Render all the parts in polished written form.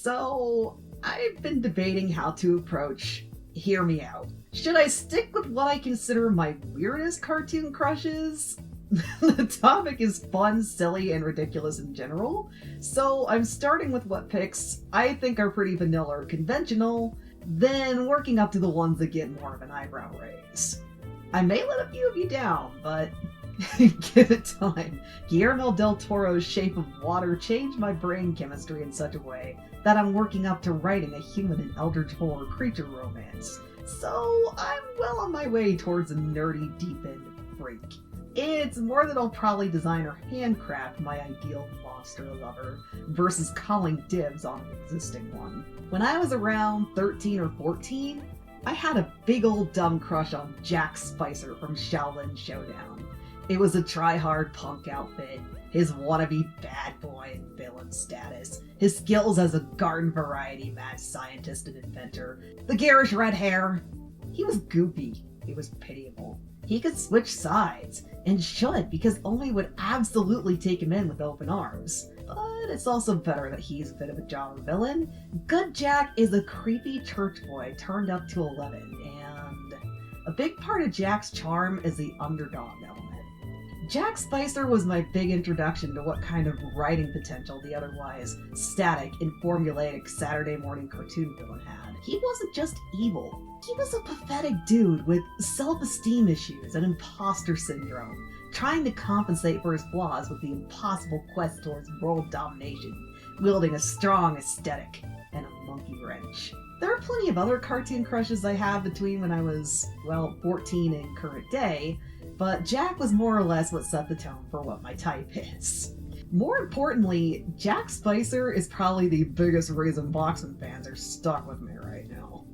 So, I've been debating how to approach Hear Me Out. Should I stick with what I consider my weirdest cartoon crushes? The topic is fun, silly, and ridiculous in general, so I'm starting with what picks I think are pretty vanilla or conventional, then working up to the ones that get more of an eyebrow raise. I may let a few of you down, but give it time. Guillermo del Toro's Shape of Water changed my brain chemistry in such a way that I'm working up to writing a human and eldritch horror creature romance. So I'm well on my way towards a nerdy, deep-end freak. It's more that I'll probably design or handcraft my ideal monster lover versus calling dibs on an existing one. When I was around 13 or 14, I had a big old dumb crush on Jack Spicer from Shaolin Showdown. It was a try-hard punk outfit, his wannabe bad boy and villain status, his skills as a garden variety mad scientist and inventor, the garish red hair. He was goopy. He was pitiable. He could switch sides, and should, because Omi would absolutely take him in with open arms. But it's also better that he's a bit of a genre villain. Good Jack is a creepy church boy turned up to 11, and a big part of Jack's charm is the underdog element. Jack Spicer was my big introduction to what kind of writing potential the otherwise static and formulaic Saturday morning cartoon villain had. He wasn't just evil. He was a pathetic dude with self-esteem issues and imposter syndrome, trying to compensate for his flaws with the impossible quest towards world domination, wielding a strong aesthetic and a monkey wrench. There are plenty of other cartoon crushes I had between when I was, 14 and current day, but Jack was more or less what set the tone for what my type is. More importantly, Jack Spicer is probably the biggest reason Boxman fans are stuck with me right now.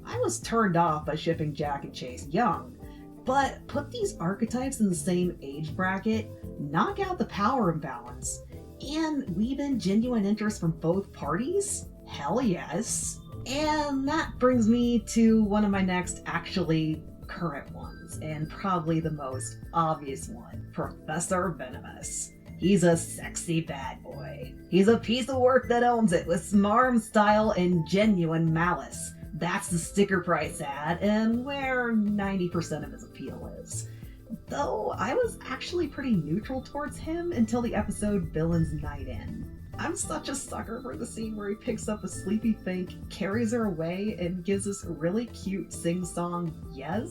I was turned off by shipping Jack and Chase young, but put these archetypes in the same age bracket, knock out the power imbalance, and weave in genuine interest from both parties? Hell yes. And that brings me to one of my next actually current ones, and probably the most obvious one, Professor Venomous. He's a sexy bad boy. He's a piece of work that owns it with smarm style and genuine malice. That's the sticker price ad, and where 90% of his appeal is. Though I was actually pretty neutral towards him until the episode Villain's Night In. I'm such a sucker for the scene where he picks up a sleepy Fink, carries her away, and gives this really cute sing-song yes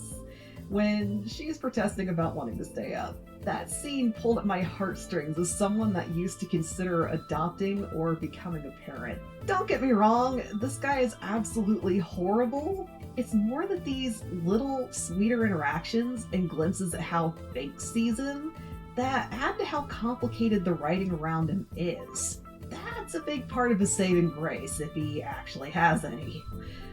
when she's protesting about wanting to stay up. That scene pulled at my heartstrings as someone that used to consider adopting or becoming a parent. Don't get me wrong, this guy is absolutely horrible. It's more that these little sweeter interactions and glimpses at how Fink sees him that add to how complicated the writing around him is. That's a big part of his saving grace, if he actually has any.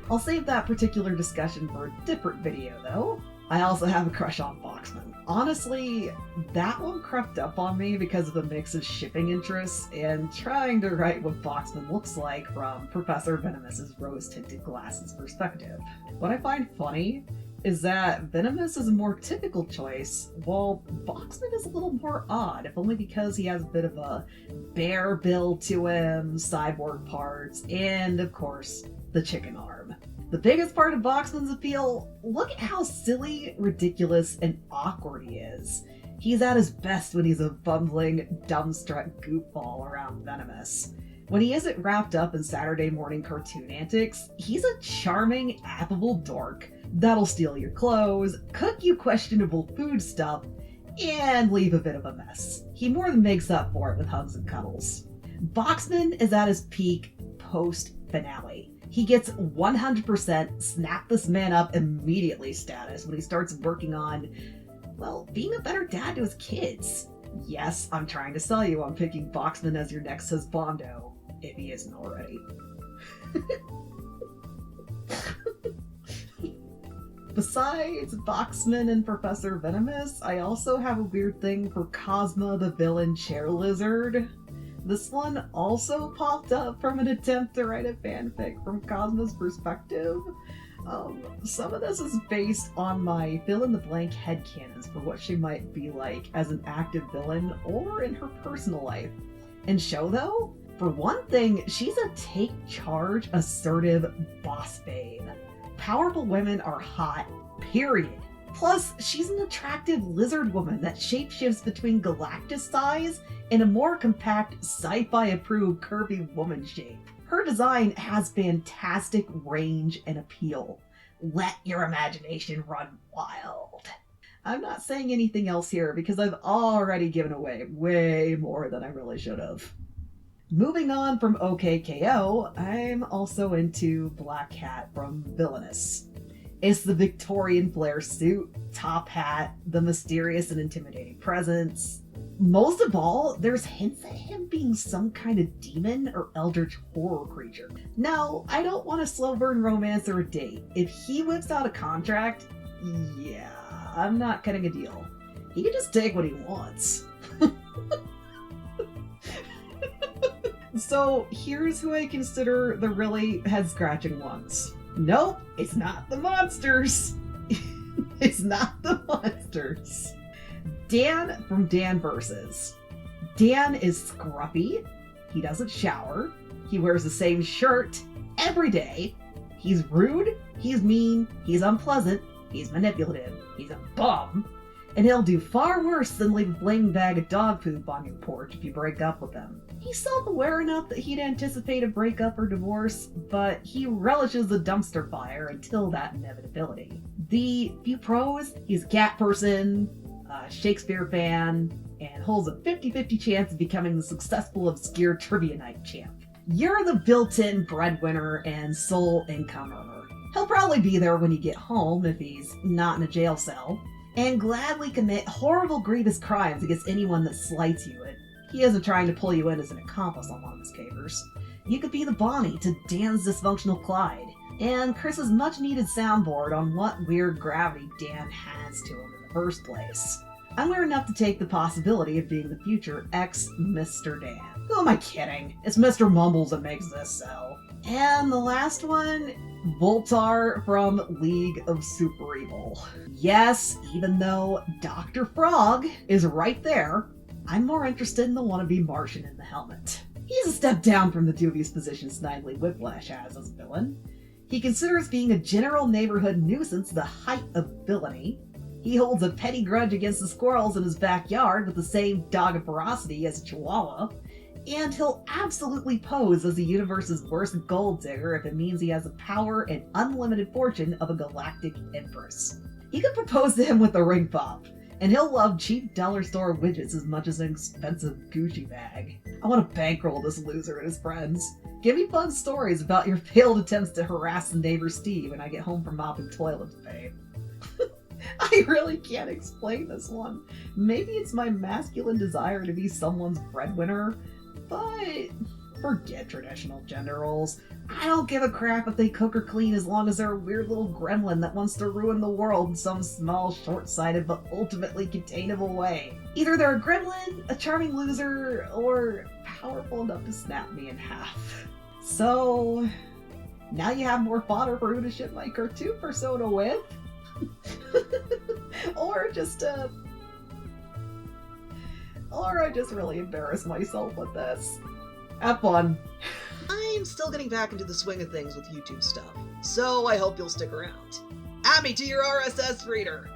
I'll save that particular discussion for a different video, though. I also have a crush on Boxman. Honestly, that one crept up on me because of a mix of shipping interests and trying to write what Boxman looks like from Professor Venomous's rose-tinted glasses perspective. What I find funny is that Venomous is a more typical choice, while Boxman is a little more odd, if only because he has a bit of a bear build to him, cyborg parts, and, of course, the chicken arm. The biggest part of Boxman's appeal, look at how silly, ridiculous, and awkward he is. He's at his best when he's a bumbling, dumbstruck goofball around Venomous. When he isn't wrapped up in Saturday morning cartoon antics, he's a charming, affable dork that'll steal your clothes, cook you questionable food stuff, and leave a bit of a mess. He more than makes up for it with hugs and cuddles. Boxman is at his peak post-finale. He gets 100% snap this man up immediately status when he starts working on, being a better dad to his kids. Yes, I'm trying to sell you on picking Boxman as your next husbando, if he isn't already. Besides Boxman and Professor Venomous, I also have a weird thing for Cosma the villain chair lizard. This one also popped up from an attempt to write a fanfic from Cosma's perspective. Some of this is based on my fill-in-the-blank headcanons for what she might be like as an active villain or in her personal life. In show, though, For one thing, she's a take-charge, assertive boss babe. Powerful women are hot, period. Plus, she's an attractive lizard woman that shapeshifts between galactic size and a more compact, sci-fi approved curvy woman shape. Her design has fantastic range and appeal. Let your imagination run wild. I'm not saying anything else here because I've already given away way more than I really should have. Moving on from OKKO, I'm also into Black Cat from Villainous. It's the Victorian flare suit, top hat, the mysterious and intimidating presence. Most of all, there's hints at him being some kind of demon or eldritch horror creature. Now, I don't want a slow burn romance or a date. If he whips out a contract, yeah, I'm not cutting a deal. He can just take what he wants. So here's who I consider the really head-scratching ones. Nope, it's not the monsters. It's not the monsters. Dan from Dan Versus. Dan is scruffy. He doesn't shower. He wears the same shirt every day. He's rude. He's mean. He's unpleasant. He's manipulative. He's a bum. And he'll do far worse than leave a flaming bag of dog poop on your porch if you break up with him. He's self-aware enough that he'd anticipate a breakup or divorce, but he relishes the dumpster fire until that inevitability. The few pros: he's a cat person, a Shakespeare fan, and holds a 50-50 chance of becoming the successful obscure trivia night champ. You're the built-in breadwinner and sole income earner. He'll probably be there when you get home if he's not in a jail cell, and gladly commit horrible, grievous crimes against anyone that slights you. He isn't trying to pull you in as an accomplice on one of his capers. You could be the Bonnie to Dan's dysfunctional Clyde, and Chris's much-needed soundboard on what weird gravity Dan has to him in the first place. I'm weird enough to take the possibility of being the future ex-Mr. Dan. Who am I kidding? It's Mr. Mumbles that makes this so. And the last one, Voltar from League of Super Evil. Yes, even though Dr. Frog is right there, I'm more interested in the wannabe Martian in the helmet. He's a step down from the dubious position Snidely Whiplash has as a villain. He considers being a general neighborhood nuisance the height of villainy. He holds a petty grudge against the squirrels in his backyard with the same dogged ferocity as a chihuahua. And he'll absolutely pose as the universe's worst gold digger if it means he has the power and unlimited fortune of a galactic empress. You could propose to him with a ring pop, and he'll love cheap dollar store widgets as much as an expensive Gucci bag. I want to bankroll this loser and his friends. Give me fun stories about your failed attempts to harass the neighbor Steve when I get home from mopping toilets, babe. I really can't explain this one. Maybe it's my masculine desire to be someone's breadwinner, but forget traditional gender roles. I don't give a crap if they cook or clean as long as they're a weird little gremlin that wants to ruin the world in some small, short-sighted, but ultimately containable way. Either they're a gremlin, a charming loser, or powerful enough to snap me in half. So, now you have more fodder for who to ship my cartoon persona with? Or I just really embarrass myself with this. Have fun. I'm still getting back into the swing of things with YouTube stuff, so I hope you'll stick around. Add me to your RSS reader!